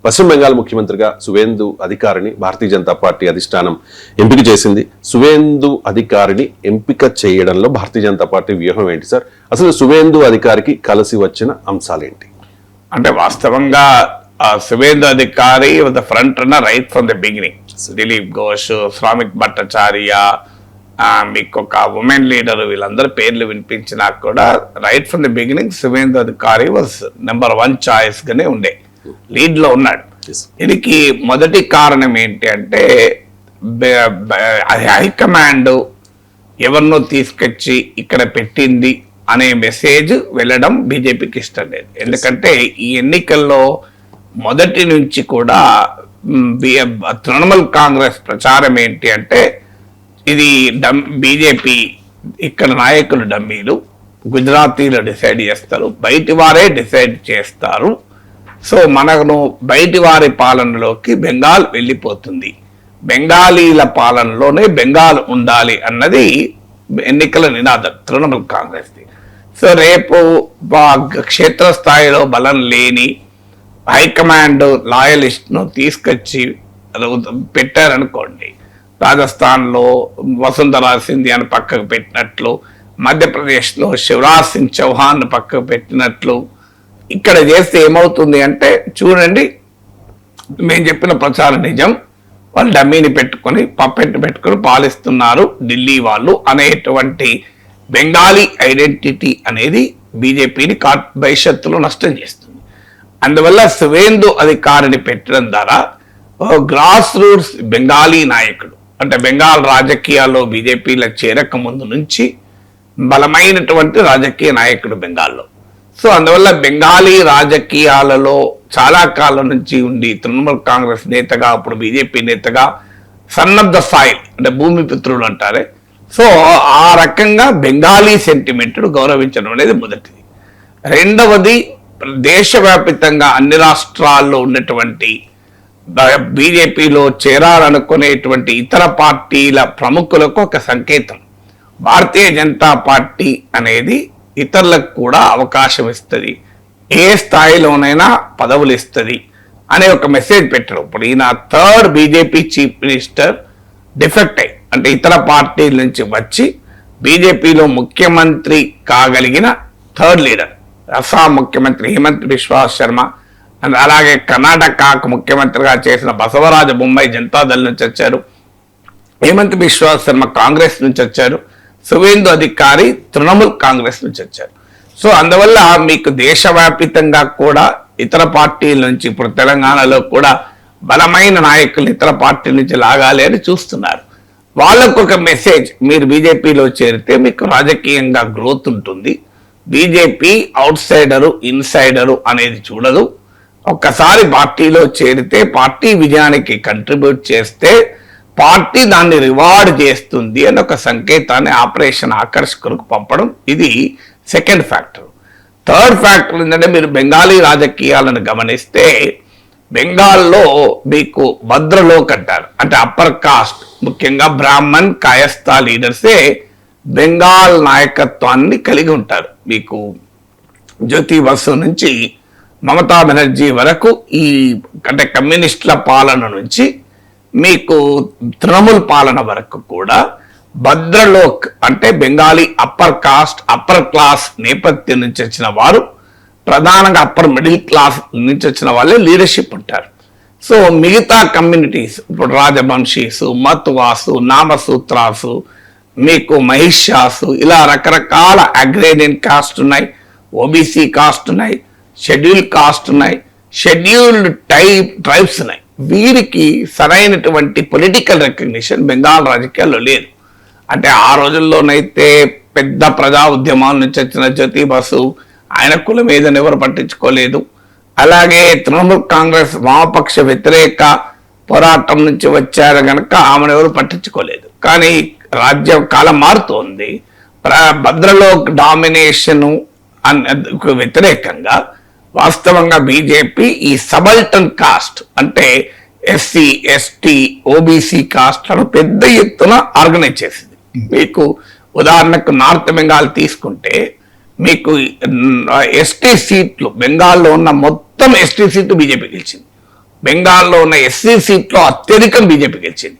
పశ్చిమ బెంగాల్ ముఖ్యమంత్రిగా సువేందు అధికారిని భారతీయ జనతా పార్టీ అధిష్టానం ఎంపిక చేసింది. సువేందు అధికారిని ఎంపిక చేయడంలో భారతీయ జనతా పార్టీ వ్యూహం ఏంటి సార్? అసలు సువేందు అధికారికి కలిసి వచ్చిన అంశాలేంటి? అంటే వాస్తవంగా సువేందు అధికారి the front runner right from the beginning. Dilip Ghosh, Shramik Bhattacharya, మీకు ఒక ఉమెన్ లీడర్, వీళ్ళందరూ పేర్లు వినిపించినా కూడా right from the beginning Suvendu అధికారి వాజ్ నెంబర్ 1 చాయిస్ గానే ఉండే, లీడ్ లో ఉన్నాడు. దీనికి మొదటి కారణం ఏంటి అంటే హైకమాండ్ ఎవరినో తీసుకొచ్చి ఇక్కడ పెట్టింది అనే మెసేజ్ వెళ్ళడం బీజేపీకి ఇష్టం లేదు. ఎందుకంటే ఈ ఎన్నికల్లో మొదటి నుంచి కూడా తృణమూల్ కాంగ్రెస్ ప్రచారం ఏంటి అంటే ఇది బీజేపీ ఇక్కడ నాయకులు డమ్మీలు, గుజరాతీలు డిసైడ్ చేస్తారు, బయటి వారే డిసైడ్ చేస్తారు, సో మనను బయటి వారి పాలనలోకి బెంగాల్ వెళ్ళిపోతుంది, బెంగాలీల పాలనలోనే బెంగాల్ ఉండాలి అన్నది ఎన్నికల నినాదం తృణమూల్ కాంగ్రెస్ది. సో రేపు క్షేత్రస్థాయిలో బలం లేని హైకమాండ్ లాయలిస్ట్ను తీసుకొచ్చి పెట్టారనుకోండి, రాజస్థాన్లో వసుంధరా సింధియాను పక్కకు పెట్టినట్లు, మధ్యప్రదేశ్లో శివరాజ్ సింగ్ చౌహాన్ పక్కకు పెట్టినట్లు, ఇక్కడ చేస్తే ఏమవుతుంది అంటే చూడండి మేము చెప్పిన ప్రచారం నిజం, వాళ్ళు డమ్మీని పెట్టుకొని పెట్టుకొని పాలిస్తున్నారు ఢిల్లీ వాళ్ళు అనేటువంటి బెంగాలీ ఐడెంటిటీ అనేది బీజేపీని భవిష్యత్తులో నష్టం చేస్తుంది. అందువల్ల సువేందు అధికారిని పెట్టడం ద్వారా గ్రాస్ రూట్స్ బెంగాలీ నాయకుడు, అంటే బెంగాల్ రాజకీయాల్లో బీజేపీలో చేరక ముందు నుంచి బలమైనటువంటి రాజకీయ నాయకుడు బెంగాల్లో. సో అందువల్ల బెంగాలీ రాజకీయాలలో చాలా కాలం నుంచి ఉండి తృణమూల్ కాంగ్రెస్ నేతగా, అప్పుడు బీజేపీ నేతగా సన్ ఆఫ్ ద సాయిల్ అంటే భూమి పుత్రుడు అంటారే, సో ఆ రకంగా బెంగాలీ సెంటిమెంట్ను గౌరవించడం అనేది మొదటిది. రెండవది దేశవ్యాప్తంగా అన్ని రాష్ట్రాల్లో ఉన్నటువంటి బీజేపీలో చేరాలనుకునేటువంటి ఇతర పార్టీల ప్రముఖులకు ఒక సంకేతం. భారతీయ జనతా పార్టీ అనేది ఇతరులకు కూడా అవకాశం ఇస్తుంది, ఏ స్థాయిలోనైనా పదవులు ఇస్తుంది అనే ఒక మెసేజ్ పెట్టడం. ఇప్పుడు ఈయన 3rd BJP chief minister defect అయ్యి, అంటే ఇతర పార్టీల నుంచి వచ్చి బీజేపీలో ముఖ్యమంత్రి కాగలిగిన 3rd లీడర్. అస్సాం ముఖ్యమంత్రి హిమంత్ బిశ్వా శర్మ, అలాగే కర్ణాటకకు ముఖ్యమంత్రిగా చేసిన బసవరాజ బొమ్మాయి జనతాదళ్ నుంచి వచ్చారు, హిమంత్ బిశ్వా శర్మ కాంగ్రెస్ నుంచి వచ్చారు, సువేందు అధికారి తృణమూల్ కాంగ్రెస్ నుంచి వచ్చారు. సో అందువల్ల మీకు దేశవ్యాప్తంగా కూడా ఇతర పార్టీల నుంచి, ఇప్పుడు తెలంగాణలో కూడా బలమైన నాయకులు ఇతర పార్టీల నుంచి లాగాలి అని చూస్తున్నారు. వాళ్ళకు ఒక మెసేజ్, మీరు బీజేపీలో చేరితే మీకు రాజకీయంగా గ్రోత్ ఉంటుంది, బీజేపీ అవుట్ సైడరు ఇన్సైడరు అనేది చూడదు, ఒక్కసారి పార్టీలో చేరితే పార్టీ విజయానికి కంట్రిబ్యూట్ చేస్తే పార్టీ దాన్ని రివార్డ్ చేస్తుంది అని ఒక సంకేతాన్ని ఆపరేషన్ ఆకర్షకులకు పంపడం, ఇది సెకండ్ ఫ్యాక్టర్. 3rd ఫ్యాక్టర్ ఏంటంటే మీరు బెంగాలీ రాజకీయాలను గమనిస్తే బెంగాల్లో మీకు భద్రలోక్ అంటారు, అంటే అప్పర్ కాస్ట్, ముఖ్యంగా బ్రాహ్మణ్ కాయస్థా లీడర్సే బెంగాల్ నాయకత్వాన్ని కలిగి ఉంటారు. మీకు జ్యోతి బసు నుంచి మమతా బెనర్జీ వరకు ఈ అంటే కమ్యూనిస్టుల పాలన నుంచి మీకు తృణమూల్ పాలన వరకు కూడా భద్రలోక్ అంటే Bengali upper caste upper class నేపథ్యం నుంచి వచ్చిన వారు, ప్రధానంగా అప్పర్ మిడిల్ క్లాస్ నుంచి వచ్చిన వాళ్ళే లీడర్షిప్ ఉంటారు. సో మిగతా కమ్యూనిటీస్, ఇప్పుడు రాజవంశీసు, మత్వాసు, నామసూత్రాసు, మీకు మహిషాసు, ఇలా రకరకాల అగ్రేరియన్ కాస్ట్ ఉన్నాయి, ఓబీసీ కాస్ట్ ఉన్నాయి, షెడ్యూల్ కాస్ట్ ఉన్నాయి, షెడ్యూల్డ్ ట్రైబ్స్ ఉన్నాయి. వీరికి సరైనటువంటి పొలిటికల్ రికగ్నిషన్ బెంగాల్ రాజకీయాల్లో లేదు. అంటే ఆ రోజుల్లోనైతే పెద్ద ప్రజా ఉద్యమాల నుంచి వచ్చిన జ్యోతి బసు, ఆయన కులం ఏదని ఎవరు పట్టించుకోలేదు. అలాగే తృణమూల్ కాంగ్రెస్ వామపక్ష వ్యతిరేక పోరాటం నుంచి వచ్చారు కనుక ఆమెను ఎవరు పట్టించుకోలేదు. కానీ రాజ్యం కాలం మారుతోంది, భద్రలోక్ డామినేషన్ వ్యతిరేకంగా వాస్తవంగా బీజేపీ ఈ సబల్టన్ కాస్ట్ అంటే ఎస్సీ ఎస్టీ ఓబీసీ కాస్ట్లను పెద్ద ఎత్తున ఆర్గనైజ్ చేసింది. మీకు ఉదాహరణకు నార్త్ బెంగాల్ తీసుకుంటే మీకు ఎస్టీ సీట్లు, బెంగాల్లో ఉన్న మొత్తం ఎస్టీ సీట్లు బీజేపీ గెలిచింది. బెంగాల్లో ఉన్న ఎస్సీ సీట్లో అత్యధికం బీజేపీ గెలిచింది.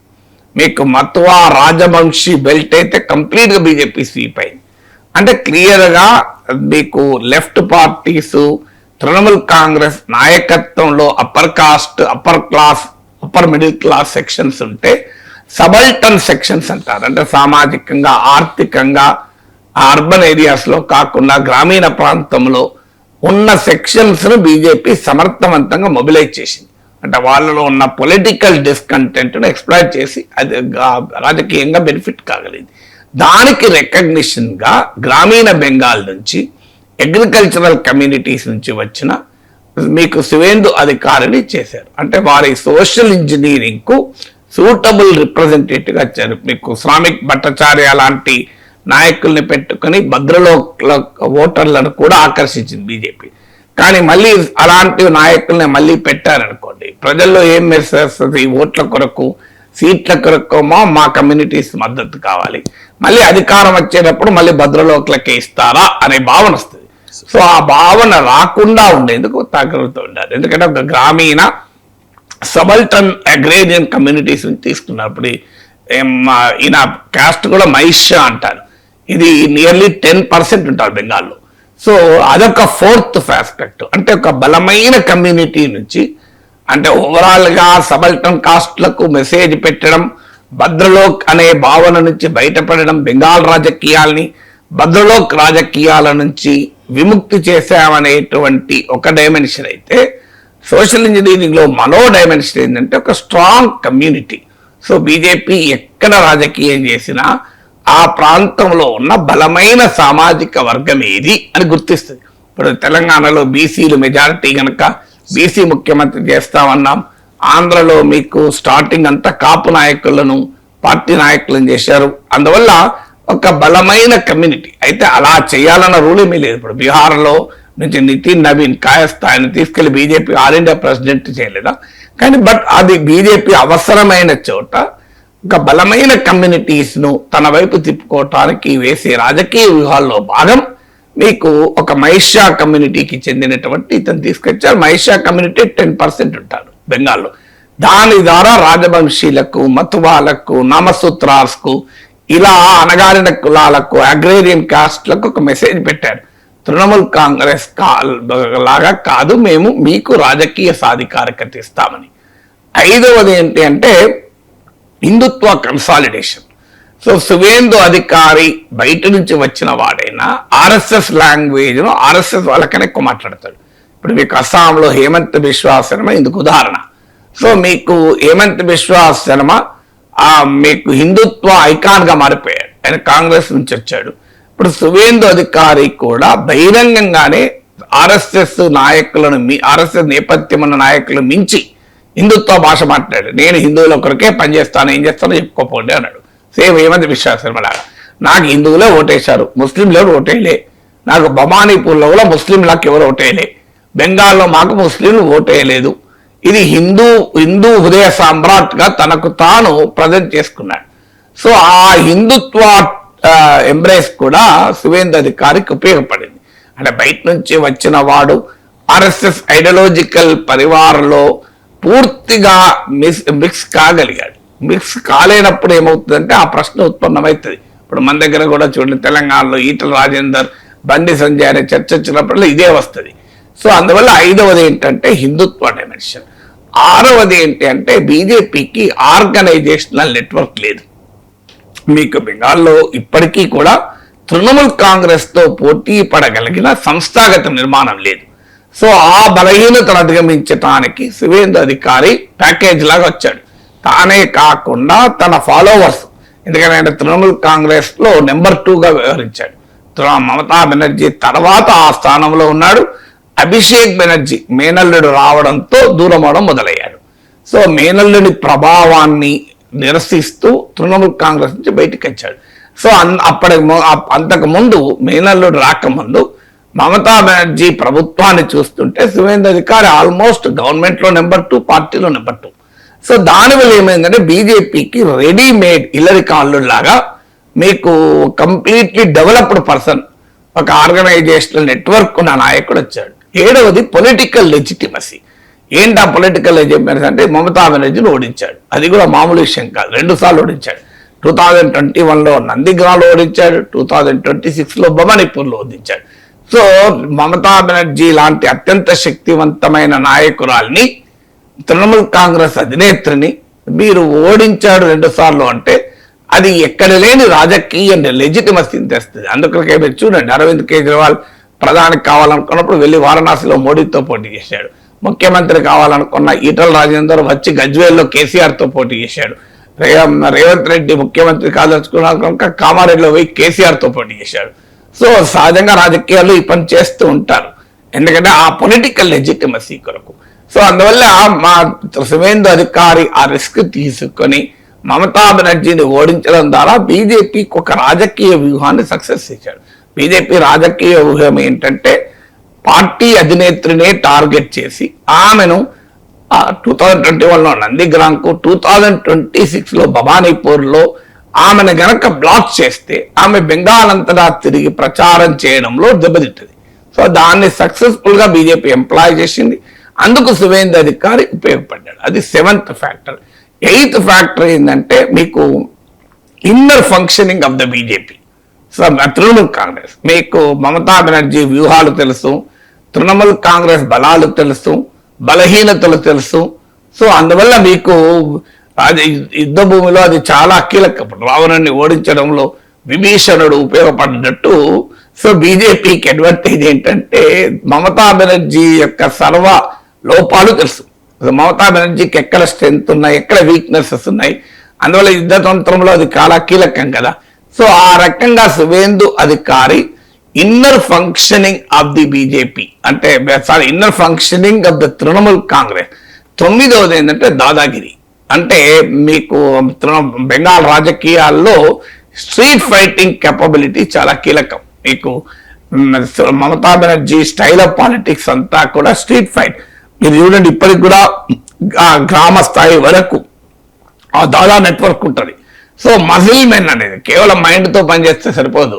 మీకు మత్వా రాజవంశీ బెల్ట్ అయితే కంప్లీట్గా బీజేపీ స్వీప్ అయింది. అంటే క్లియర్గా మీకు లెఫ్ట్ పార్టీస్, తృణమూల్ కాంగ్రెస్ నాయకత్వంలో upper caste, upper class, upper middle class sections ఉంటే సబల్టన్ సెక్షన్స్ అంటారు. అంటే సామాజికంగా, ఆర్థికంగా అర్బన్ ఏరియాస్లో కాకుండా గ్రామీణ ప్రాంతంలో ఉన్న సెక్షన్స్ను బీజేపీ సమర్థవంతంగా మొబిలైజ్ చేసింది. అంటే వాళ్ళలో ఉన్న పొలిటికల్ డిస్కంటెంట్ను ఎక్స్ప్లాయిట్ చేసి అది రాజకీయంగా బెనిఫిట్ కాగలిగింది. దానికి రికగ్నిషన్గా గ్రామీణ బెంగాల్ నుంచి, అగ్రికల్చరల్ కమ్యూనిటీస్ నుంచి వచ్చిన మీకు శివేందు అధికారిని చేశారు. అంటే వారి సోషల్ ఇంజనీరింగ్కు సూటబుల్ రిప్రజెంటేటివ్గా వచ్చారు. మీకు శ్రామిక్ భట్టాచార్య లాంటి నాయకుల్ని పెట్టుకుని భద్రలో ఓటర్లను కూడా ఆకర్షించింది బీజేపీ. కానీ మళ్ళీ అలాంటి నాయకుల్ని మళ్ళీ పెట్టారనుకోండి, ప్రజల్లో ఏం మెసేజ్ వస్తుంది? ఓట్ల కొరకు, సీట్ల కొరకు మా కమ్యూనిటీస్ మద్దతు కావాలి, మళ్ళీ అధికారం వచ్చేటప్పుడు మళ్ళీ భద్రలోకులకే ఇస్తారా అనే భావన వస్తుంది. సో ఆ భావన రాకుండా ఉండేందుకు జాగ్రత్త ఉండాలి. ఎందుకంటే ఒక గ్రామీణ సబల్టన్ అగ్రేరియన్ కమ్యూనిటీస్ తీసుకున్నప్పుడు ఈయన క్యాస్ట్ కూడా మైష్యా అంటారు. ఇది నియర్లీ 10% ఉంటారు బెంగాల్లో. సో అదొక ఫోర్త్ ఆస్పెక్ట్. అంటే ఒక బలమైన కమ్యూనిటీ నుంచి, అంటే ఓవరాల్గా సబల్టన్ కాస్ట్లకు మెసేజ్ పెట్టడం, భద్రలోక్ అనే భావన నుంచి బయటపడడం, బెంగాల్ రాజకీయాల్ని భద్రలోక్ రాజకీయాల నుంచి విముక్తి చేశామనేటువంటి ఒక డైమెన్షన్ అయితే, సోషల్ ఇంజనీరింగ్లో మరో డైమెన్షన్ ఏంటంటే ఒక స్ట్రాంగ్ కమ్యూనిటీ. సో బీజేపీ ఎక్కడ రాజకీయం చేసినా ఆ ప్రాంతంలో ఉన్న బలమైన సామాజిక వర్గం ఏది అని గుర్తిస్తుంది. ఇప్పుడు తెలంగాణలో బీసీలు మెజారిటీ కనుక బీసీ ముఖ్యమంత్రి చేస్తామన్నాం. ఆంధ్రలో మీకు స్టార్టింగ్ అంతా కాపు నాయకులను, పార్టీ నాయకులను చేశారు. అందువల్ల ఒక బలమైన కమ్యూనిటీ. అయితే అలా చేయాలన్న రూల్ ఏమీ లేదు. ఇప్పుడు బీహార్లో నుంచి నితిన్ నవీన్ కాయస్థ ఆయన తీసుకెళ్లి బీజేపీ ఆల్ ఇండియా ప్రెసిడెంట్ చేయలేదా? కానీ బట్ అది బీజేపీ అవసరమైన చోట ఒక బలమైన కమ్యూనిటీస్ను తన వైపు తిప్పుకోవటానికి వేసే రాజకీయ వ్యూహాల్లో భాగం మీకు ఒక మైష్యా కమ్యూనిటీకి చెందినటువంటి ఇతను తీసుకొచ్చారు. మైష్యా కమ్యూనిటీ 10% ఉంటారు బెంగాల్లో. దాని ద్వారా రాజవంశీలకు, మతువాలకు, నామసూత్రాస్కు, ఇలా అణగారిన కులాలకు, అగ్రేరియన్ కాస్ట్లకు ఒక మెసేజ్ పెట్టారు. తృణమూల్ కాంగ్రెస్ లాగా కాదు, మేము మీకు రాజకీయ సాధికారికత ఇస్తామని. ఐదవది ఏంటి అంటే హిందుత్వ కన్సాలిడేషన్. సో శివేందు అధికారి బయట నుంచి వచ్చిన వాడైనా ఆర్ఎస్ఎస్ లాంగ్వేజ్ను ఆర్ఎస్ఎస్ వాళ్ళకనే ఎక్కువ మాట్లాడతాడు. ఇప్పుడు మీకు అస్సాంలో హేమంత్ బిశ్వా శర్మ ఇందుకు ఉదాహరణ. సో మీకు హేమంత్ బిశ్వా శర్మ మీకు హిందుత్వ ఐకాన్గా మారిపోయాడు. ఆయన కాంగ్రెస్ నుంచి వచ్చాడు. ఇప్పుడు శివేందు అధికారి కూడా బహిరంగంగానే ఆర్ఎస్ఎస్ నాయకులను, ఆర్ఎస్ఎస్ నేపథ్యం ఉన్న నాయకులు మించి హిందుత్వ భాష మాట్లాడాడు. నేను హిందువుల కొరకే పనిచేస్తాను, ఏం చేస్తానో చెప్పుకోపోండి అన్నాడు. సేమ్ హేమంత్ బిశ్వా శర్మ లాగా. నాకు హిందువులే ఓటేశారు, ముస్లింలు ఎవరు ఓటేయలే. నాకు భవానీపూర్లో కూడా ముస్లింలకు ఎవరు ఓటేయలే. బెంగాల్లో మాకు ముస్లింలు ఓటేయలేదు. ఇది హిందూ హృదయ సామ్రాట్గా తనకు తాను ప్రజెంట్ చేసుకున్నాడు. సో ఆ హిందుత్వ ఎంబ్రేస్ కూడా శివేందు అధికారికి ఉపయోగపడింది. అంటే బయట నుంచి వచ్చిన వాడు ఆర్ఎస్ఎస్ ఐడియాలజికల్ పరివారంలో పూర్తిగా మిక్స్ కాగలిగాడు. మిక్స్ కాలేనప్పుడు ఏమవుతుందంటే ఆ ప్రశ్న ఉత్పన్నమవుతుంది. ఇప్పుడు మన దగ్గర కూడా చూడండి, తెలంగాణలో ఈటల రాజేందర్, బండి సంజయ్ అనే చర్చ వచ్చినప్పుడు ఇదే వస్తుంది. సో అందువల్ల ఐదవది ఏంటంటే హిందుత్వ డైమెన్షన్. ఆరవది ఏంటి అంటే బీజేపీకి ఆర్గనైజేషనల్ నెట్వర్క్ లేదు. మీకు బెంగాల్లో ఇప్పటికీ కూడా తృణమూల్ కాంగ్రెస్తో పోటీ పడగలిగిన సంస్థాగత నిర్మాణం లేదు. సో ఆ బలహీనతను అధిగమించడానికి శివేందు అధికారి ప్యాకేజ్ లాగా వచ్చాడు. తానే కాకుండా తన ఫాలోవర్స్, ఎందుకంటే ఆయన తృణమూల్ కాంగ్రెస్లో నెంబర్ 2గా వ్యవహరించాడు. మమతా బెనర్జీ తర్వాత ఆ స్థానంలో ఉన్నాడు. అభిషేక్ బెనర్జీ మేనల్లుడు రావడంతో దూరం అవడం మొదలయ్యాడు. సో మేనల్లుడి ప్రభావాన్ని నిరసిస్తూ తృణమూల్ కాంగ్రెస్ నుంచి బయటకు వచ్చాడు. సో అంతకు ముందు మేనల్లుడు రాకముందు మమతా బెనర్జీ ప్రభుత్వాన్ని చూస్తుంటే శివేందు అధికారి ఆల్మోస్ట్ గవర్నమెంట్లో నెంబర్ 2, పార్టీలో నెంబర్ 2. సో దానివల్ల ఏమైందంటే బీజేపీకి రెడీమేడ్ ఇల్లరి కాళ్ళు లాగా మీకు కంప్లీట్లీ డెవలప్డ్ పర్సన్, ఒక ఆర్గనైజేషనల్ నెట్వర్క్ ఉన్న నాయకుడు వచ్చాడు. ఏడవది పొలిటికల్ లెజిటిమసీ. ఏంటి ఆ పొలిటికల్ ఏజెంట్స్ అంటే మమతా బెనర్జీని ఓడించాడు. అది కూడా మామూలు విషయం కాదు, 2 సార్లు ఓడించాడు. 2021లో నందిగ్రామ్లో ఓడించాడు, 2026లో భవానీపూర్లో ఓడించాడు. సో మమతా బెనర్జీ లాంటి అత్యంత శక్తివంతమైన నాయకురాల్ని, తృణమూల్ కాంగ్రెస్ అధినేత్రిని మీరు ఓడించాడు 2 సార్లు అంటే అది ఎక్కడ లేని రాజకీయ లెజిటిమసీని తెస్తుంది. అందుకే మీరు చూడండి, అరవింద్ కేజ్రీవాల్ ప్రధాని కావాలనుకున్నప్పుడు వెళ్ళి వారణాసిలో మోడీతో పోటీ చేశాడు. ముఖ్యమంత్రి కావాలనుకున్న ఈటల రాజేందర్ వచ్చి గజ్వేల్లో కేసీఆర్తో పోటీ చేశాడు. రేవంత్ రెడ్డి ముఖ్యమంత్రి కాదలుచుకున్నారు కనుక కామారెడ్డిలో పోయి కేసీఆర్తో పోటీ చేశాడు. సో సహజంగా రాజకీయాలు ఈ పని చేస్తూ ఉంటారు, ఎందుకంటే ఆ పొలిటికల్ లెజిటిమసీ కొరకు. సో అందువల్ల మా సువేందు అధికారి ఆ రిస్క్ తీసుకొని మమతా బెనర్జీని ఓడించడం ద్వారా బీజేపీకి ఒక రాజకీయ వ్యూహాన్ని సక్సెస్ చేశాడు. బీజేపీ రాజకీయ వ్యూహం ఏంటంటే పార్టీ అధినేత్రినే టార్గెట్ చేసి ఆమెను 2021లో నందిగ్రామ్కు, 2026లో భవానీపూర్లో ఆమెను గనక బ్లాక్ చేస్తే ఆమె బెంగాల్ అంతటా తిరిగి ప్రచారం చేయడంలో దెబ్బతింటది. సో దాన్ని సక్సెస్ఫుల్ గా బీజేపీ ఎంప్లాయ్ చేసింది. అందుకు సువేందు అధికారి ఉపయోగపడ్డాడు. అది 7th ఫ్యాక్టర్. 8th ఫ్యాక్టర్ ఏంటంటే మీకు inner functioning of the BJP. So Trinamool Congress, మీకు మమతా బెనర్జీ వ్యూహాలు తెలుసు, తృణమూల్ కాంగ్రెస్ బలాలు తెలుసు, బలహీనతలు తెలుసు. సో అందువల్ల మీకు అది యుద్ధ భూమిలో అది చాలా కీలకం. రావణుని ఓడించడంలో విభీషణుడు ఉపయోగపడినట్టు. సో బీజేపీకి అడ్వాంటేజ్ ఏంటంటే మమతా బెనర్జీ యొక్క సర్వ లోపాలు తెలుసు. మమతా బెనర్జీకి ఎక్కడ స్ట్రెంగ్త్ ఉన్నాయి, ఎక్కడ వీక్నెసెస్ ఉన్నాయి, అందువల్ల యుద్ధ తంత్రంలో అది చాలా కీలకం కదా. సో ఆ రకంగా Suvendu Adhikari inner functioning of the BJP అంటే sorry inner functioning of the Trinamool Congress. 9వది ఏంటంటే దాదాగిరి. అంటే మీకు బెంగాల్ రాజకీయాల్లో స్ట్రీట్ ఫైటింగ్ కెపబిలిటీ చాలా కీలకం. మీకు Mamata Banerjee style of politics అంతా కూడా స్ట్రీట్ ఫైట్. మీరు చూడండి, ఇప్పటికి కూడా గ్రామ స్థాయి వరకు ఆ దాదా నెట్వర్క్ ఉంటుంది. సో మజిల్ మెన్ అనేది కేవలం మైండ్తో పనిచేస్తే సరిపోదు,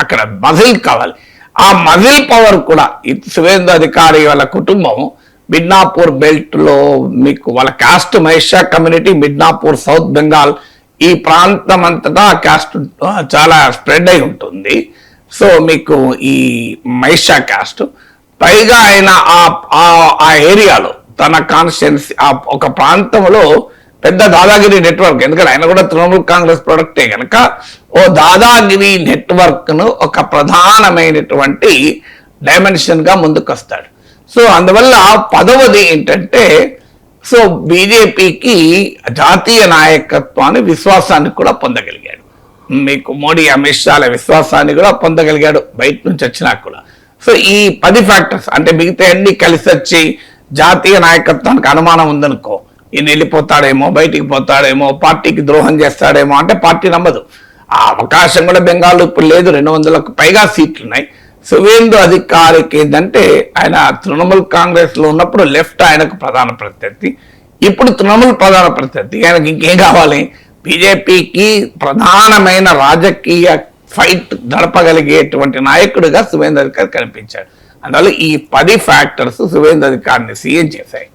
అక్కడ మజిల్ కావాలి. ఆ మజిల్ పవర్ కూడా సువేందు అధికారి వాళ్ళ కుటుంబం మిడ్నాపూర్ బెల్ట్ లో మీకు వాళ్ళ కాస్ట్ మైషా కమ్యూనిటీ, మిడ్నాపూర్ సౌత్ బెంగాల్ ఈ ప్రాంతం అంతటా కాస్ట్ చాలా స్ప్రెడ్ అయి ఉంటుంది. సో మీకు ఈ మైషా కాస్ట్ పైగా ఆయన ఆ ఏరియాలో తన కాన్స్టిట్యున్సీ ఒక ప్రాంతంలో పెద్ద దాదాగిరి నెట్వర్క్, ఎందుకంటే ఆయన కూడా తృణమూల్ కాంగ్రెస్ ప్రొడక్టే కనుక ఓ దాదాగిరి నెట్వర్క్ ను ఒక ప్రధానమైనటువంటి డైమెన్షన్ గా ముందుకు వస్తాడు. సో అందువల్ల 10వది ఏంటంటే సో బీజేపీకి జాతీయ నాయకత్వాన్ని విశ్వాసాన్ని కూడా పొందగలిగాడు. మీకు మోడీ అమిత్ షాల విశ్వాసాన్ని కూడా పొందగలిగాడు బయట నుంచి వచ్చినా కూడా. సో ఈ 10 ఫ్యాక్టర్స్ అంటే మిగతా అన్ని కలిసి వచ్చి జాతీయ నాయకత్వానికి అనుమానం ఉందనుకో, ఈయన వెళ్ళిపోతాడేమో, బయటికి పోతాడేమో, పార్టీకి ద్రోహం చేస్తాడేమో అంటే పార్టీ నమ్మదు. ఆ అవకాశం కూడా బెంగాల్ ఇప్పుడు లేదు, 200కు పైగా సీట్లు ఉన్నాయి. సువేందు అధికారికి ఏంటంటే ఆయన తృణమూల్ కాంగ్రెస్ లో ఉన్నప్పుడు లెఫ్ట్ ఆయనకు ప్రధాన ప్రత్యర్థి, ఇప్పుడు తృణమూల్ ప్రధాన ప్రత్యర్థి. ఆయనకి ఇంకేం కావాలి? బీజేపీకి ప్రధానమైన రాజకీయ ఫైట్ నడపగలిగేటువంటి నాయకుడిగా సువేందు అధికారి కనిపించాడు. అందువల్ల ఈ 10 ఫ్యాక్టర్స్ సువేందు అధికారిని సీఎం చేశాయి.